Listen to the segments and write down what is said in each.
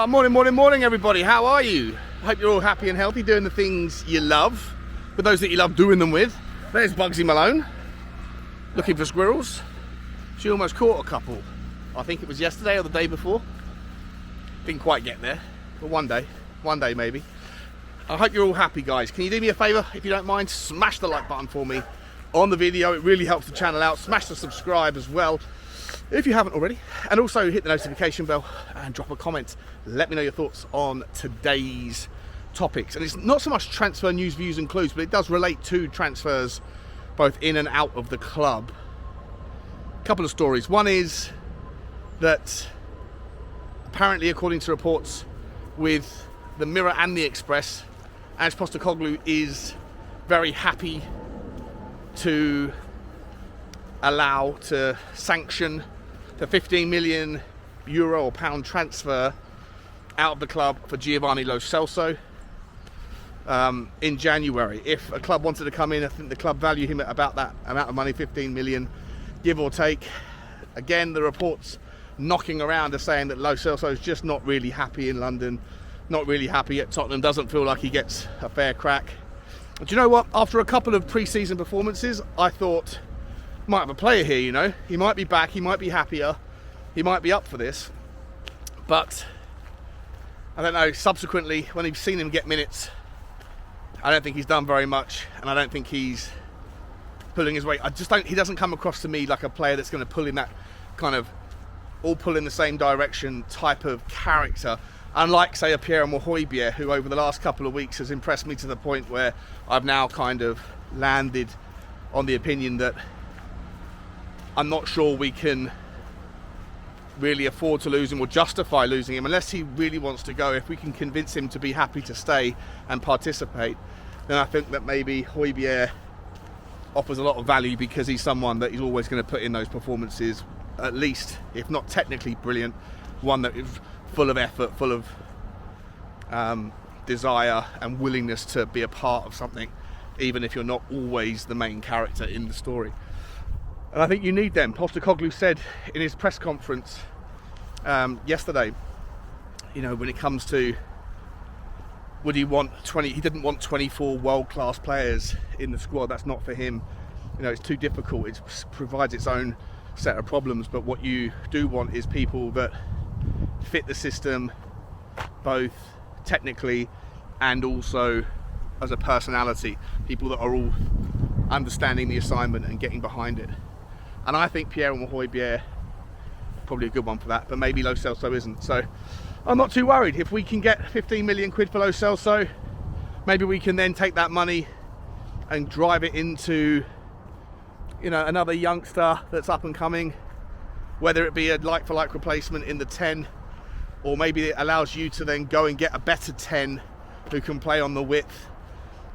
Morning, everybody. How are you? I hope you're all happy and healthy, doing the things you love, with those that you love doing them with. There's Bugsy Malone, looking for squirrels. She almost caught a couple. I think it was yesterday or the day before. Didn't quite get there, but one day maybe. I hope you're all happy, guys. Can you do me a favour, if you don't mind? Smash the like button for me on the video. It really helps the channel out. Smash the subscribe as well, if you haven't already, and also hit the notification bell and drop a comment. Let me know your thoughts on today's topics. And it's not so much transfer news, views and clues, but it does relate to transfers both in and out of the club. A couple of stories. One is that apparently, according to reports with the Mirror and the Express, Ange Postecoglou is very happy to allow to sanction the €15 million or pound transfer out of the club for Giovanni Lo Celso in January. If a club wanted to come in, I think the club value him at about that amount of money, 15 million, give or take. Again, the reports knocking around are saying that Lo Celso is just not really happy in London, not really happy at Tottenham, doesn't feel like he gets a fair crack. But you know what? After a couple of pre-season performances, I thought, might have a player here, you know. He might be back, he might be happier, he might be up for this. But I don't know, subsequently, when you've seen him get minutes, I don't think he's done very much, and I don't think he's pulling his weight. He doesn't come across to me like a player that's going to pull in that kind of all pull in the same direction type of character. Unlike, say, a Pierre Hojbjerg, who over the last couple of weeks has impressed me to the point where I've now kind of landed on the opinion that I'm not sure we can really afford to lose him or justify losing him unless he really wants to go. If we can convince him to be happy to stay and participate, then I think that maybe Hojbjerg offers a lot of value because he's someone that he's always going to put in those performances, at least, if not technically brilliant, one that is full of effort, full of desire and willingness to be a part of something, even if you're not always the main character in the story. And I think you need them. Postecoglou said in his press conference yesterday, you know, when it comes to would he want 20, he didn't want 24 world-class players in the squad. That's not for him. You know, it's too difficult. It provides its own set of problems. But what you do want is people that fit the system, both technically and also as a personality. People that are all understanding the assignment and getting behind it. And I think Pierre Hojbjerg probably a good one for that, but maybe Lo Celso isn't. So I'm not too worried. If we can get 15 million quid for Lo Celso, maybe we can then take that money and drive it into, you know, another youngster that's up and coming, whether it be a like-for-like replacement in the 10, or maybe it allows you to then go and get a better 10 who can play on the width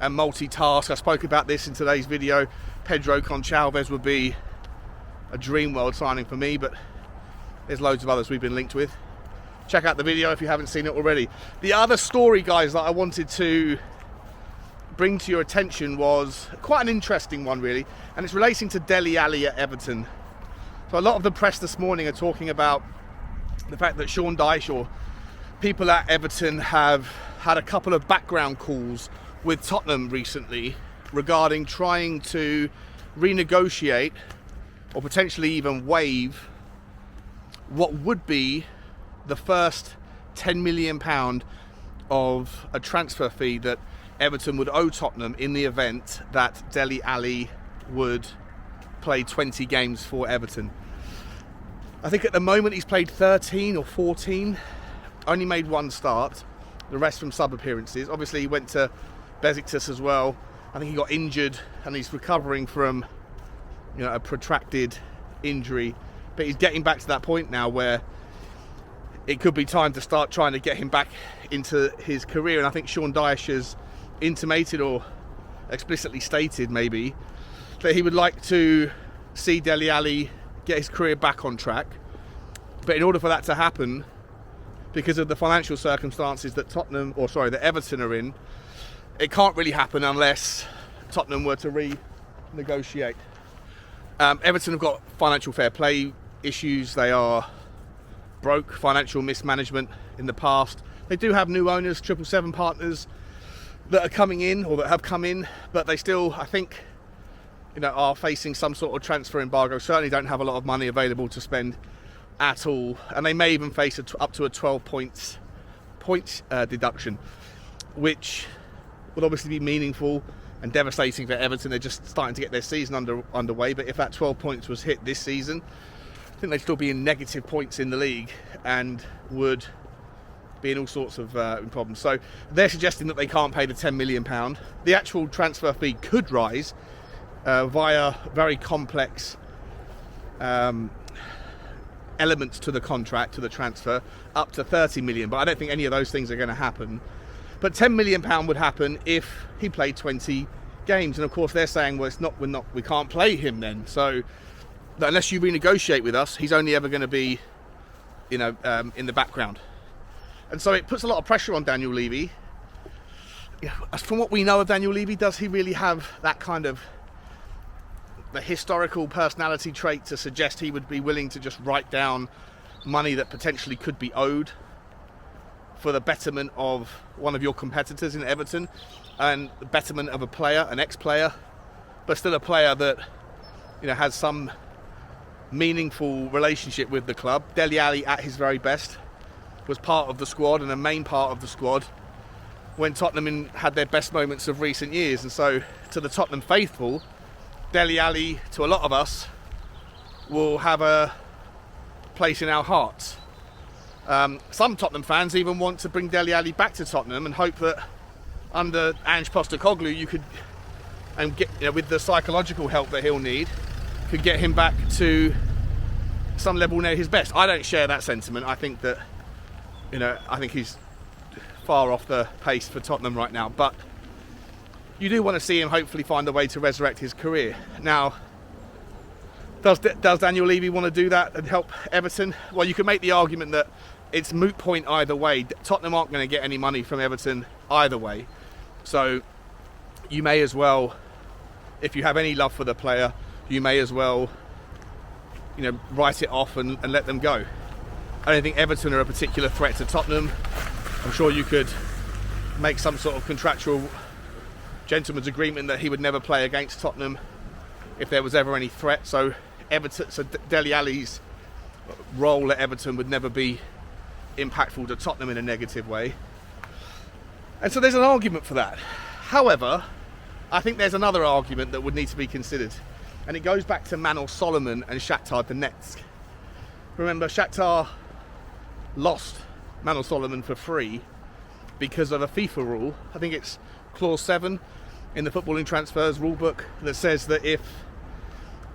and multitask. I spoke about this in today's video. Pedro Conchalves would be a dream world signing for me, but there's loads of others we've been linked with. Check out the video if you haven't seen it already. The other story, guys, that I wanted to bring to your attention was quite an interesting one, really, and it's relating to Dele Alli at Everton. So a lot of the press this morning are talking about the fact that Sean Dyche or people at Everton have had a couple of background calls with Tottenham recently regarding trying to renegotiate or potentially even waive what would be the first £10 million of a transfer fee that Everton would owe Tottenham in the event that Dele Alli would play 20 games for Everton. I think at the moment he's played 13 or 14, only made one start, the rest from sub appearances. Obviously he went to Besiktas as well. I think he got injured and he's recovering from, you know, a protracted injury, but he's getting back to that point now where it could be time to start trying to get him back into his career. And I think Sean Dyche has intimated or explicitly stated maybe that he would like to see Dele Alli get his career back on track. But in order for that to happen, because of the financial circumstances that that Everton are in, it can't really happen unless Tottenham were to renegotiate. Everton have got financial fair play issues. They are broke, financial mismanagement in the past. They do have new owners, 777 partners, that are coming in or that have come in, but they still, I think, are facing some sort of transfer embargo. Certainly don't have a lot of money available to spend at all, and they may even face up to a 12 points deduction, which would obviously be meaningful and devastating for Everton. They're just starting to get their season underway, but if that 12 points was hit this season, I think they'd still be in negative points in the league and would be in all sorts of problems. So they're suggesting that they can't pay the £10 million. The actual transfer fee could rise via very complex elements to the contract, to the transfer, up to 30 million, but I don't think any of those things are going to happen. But £10 million would happen if he played 20 games, and of course they're saying, well, we can't play him then. So unless you renegotiate with us, he's only ever going to be, in the background. And so it puts a lot of pressure on Daniel Levy. From what we know of Daniel Levy, does he really have that kind of the historical personality trait to suggest he would be willing to just write down money that potentially could be owed for the betterment of one of your competitors in Everton and the betterment of a player, an ex-player, but still a player that has some meaningful relationship with the club? Dele Alli, at his very best, was part of the squad and a main part of the squad when Tottenham had their best moments of recent years. And so to the Tottenham faithful, Dele Alli, to a lot of us, will have a place in our hearts. Some Tottenham fans even want to bring Dele Alli back to Tottenham and hope that under Ange Postecoglou you could, and get, with the psychological help that he'll need, could get him back to some level near his best. I don't share that sentiment. I think that, I think he's far off the pace for Tottenham right now, but you do want to see him hopefully find a way to resurrect his career. Now, does Daniel Levy want to do that and help Everton? Well, you can make the argument that it's moot point either way. Tottenham aren't going to get any money from Everton either way. So you may as well, if you have any love for the player, you may as well, write it off and let them go. I don't think Everton are a particular threat to Tottenham. I'm sure you could make some sort of contractual gentleman's agreement that he would never play against Tottenham if there was ever any threat. So Dele Alli's role at Everton would never be impactful to Tottenham in a negative way. And so there's an argument for that. However, I think there's another argument that would need to be considered, and it goes back to Manor Solomon and Shakhtar Donetsk. Remember, Shakhtar lost Manor Solomon for free because of a FIFA rule. I think it's clause 7 in the footballing transfers rulebook that says that if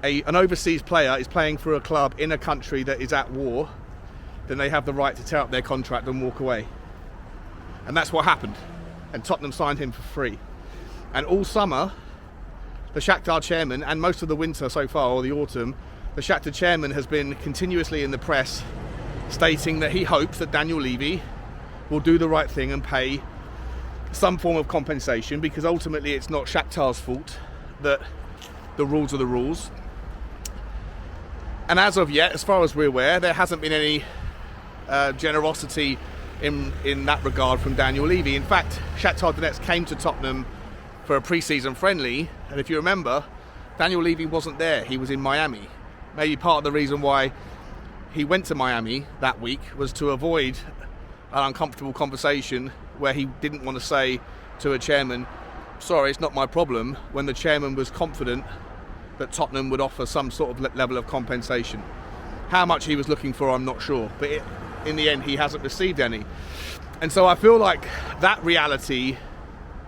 an overseas player is playing for a club in a country that is at war, then they have the right to tear up their contract and walk away. And that's what happened. And Tottenham signed him for free. And all summer, the Shakhtar chairman, and most of the winter so far, or the autumn, the Shakhtar chairman has been continuously in the press stating that he hopes that Daniel Levy will do the right thing and pay some form of compensation, because ultimately it's not Shakhtar's fault that the rules are the rules. And as of yet, as far as we're aware, there hasn't been any generosity in that regard from Daniel Levy. In fact, Shakhtar Donetsk came to Tottenham for a pre-season friendly, and if you remember, Daniel Levy wasn't there. He was in Miami. Maybe part of the reason why he went to Miami that week was to avoid an uncomfortable conversation where he didn't want to say to a chairman, sorry, it's not my problem, when the chairman was confident that Tottenham would offer some sort of level of compensation. How much he was looking for, I'm not sure, but in the end he hasn't received any. And so I feel like that reality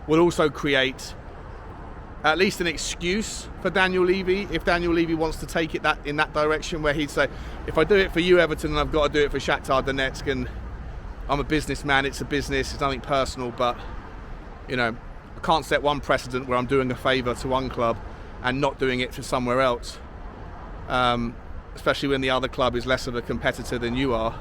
will also create at least an excuse for Daniel Levy, if Daniel Levy wants to take it in that direction, where he'd say, if I do it for you, Everton, then I've got to do it for Shakhtar Donetsk, and I'm a businessman, it's a business, it's nothing personal, but I can't set one precedent where I'm doing a favour to one club and not doing it for somewhere else, especially when the other club is less of a competitor than you are.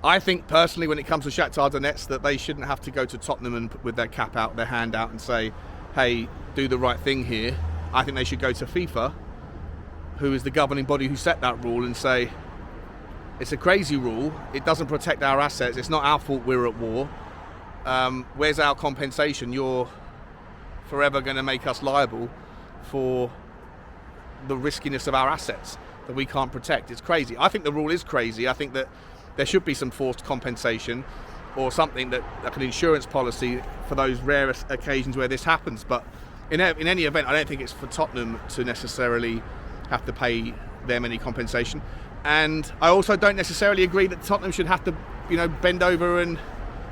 I think personally, when it comes to Shakhtar Donetsk, that they shouldn't have to go to Tottenham and with their cap out, their hand out, and say, hey, do the right thing here. I think they should go to FIFA, who is the governing body who set that rule, and say, It's a crazy rule. It doesn't protect our assets. It's not our fault we're at war. Where's our compensation? You're forever going to make us liable for the riskiness of our assets that we can't protect. It's crazy. I think the rule is crazy. I think that there should be some forced compensation or something like an insurance policy for those rare occasions where this happens. But in any event, I don't think it's for Tottenham to necessarily have to pay them any compensation. And I also don't necessarily agree that Tottenham should have to, bend over and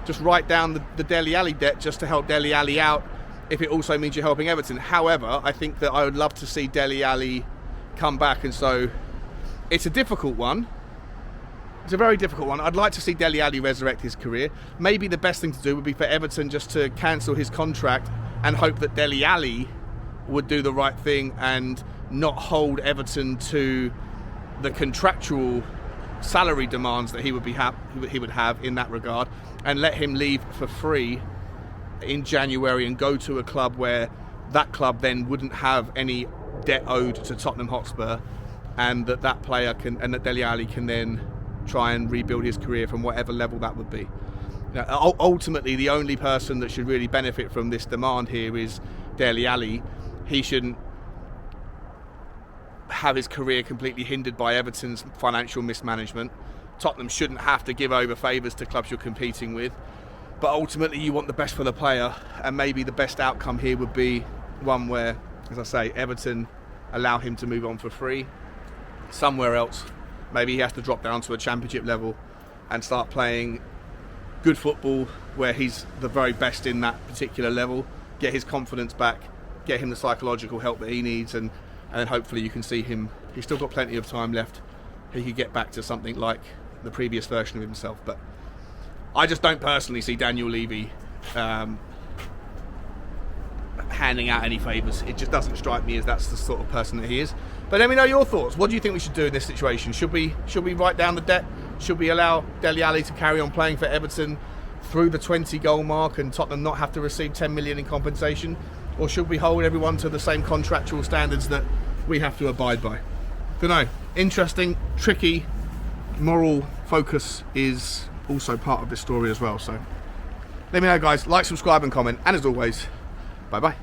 just write down the Dele Alli debt just to help Dele Alli out if it also means you're helping Everton. However, I think that I would love to see Dele Alli come back, and so it's a difficult one. It's a very difficult one. I'd like to see Dele Alli resurrect his career. Maybe the best thing to do would be for Everton just to cancel his contract and hope that Dele Alli would do the right thing and not hold Everton to the contractual salary demands that he would have in that regard, and let him leave for free in January and go to a club where that club then wouldn't have any debt owed to Tottenham Hotspur, and that player and that Dele Alli can then try and rebuild his career from whatever level that would be. Ultimately, the only person that should really benefit from this demand here is Dele Alli. He shouldn't have his career completely hindered by Everton's financial mismanagement. Tottenham shouldn't have to give over favours to clubs you're competing with. But ultimately, you want the best for the player, and maybe the best outcome here would be one where, as I say, Everton allow him to move on for free somewhere else. Maybe he has to drop down to a championship level and start playing good football where he's the very best in that particular level, get his confidence back, get him the psychological help that he needs, and then hopefully you can see him, he's still got plenty of time left, he could get back to something like the previous version of himself. But I just don't personally see Daniel Levy handing out any favours. It just doesn't strike me as that's the sort of person that he is. But let me know your thoughts. What do you think we should do in this situation? Should we write down the debt? Should we allow Dele Alli to carry on playing for Everton through the 20 goal mark and Tottenham not have to receive 10 million in compensation? Or should we hold everyone to the same contractual standards that we have to abide by? Don't know. Interesting, tricky. Moral focus is also part of this story as well. So let me know, guys. Like, subscribe and comment. And as always, bye bye.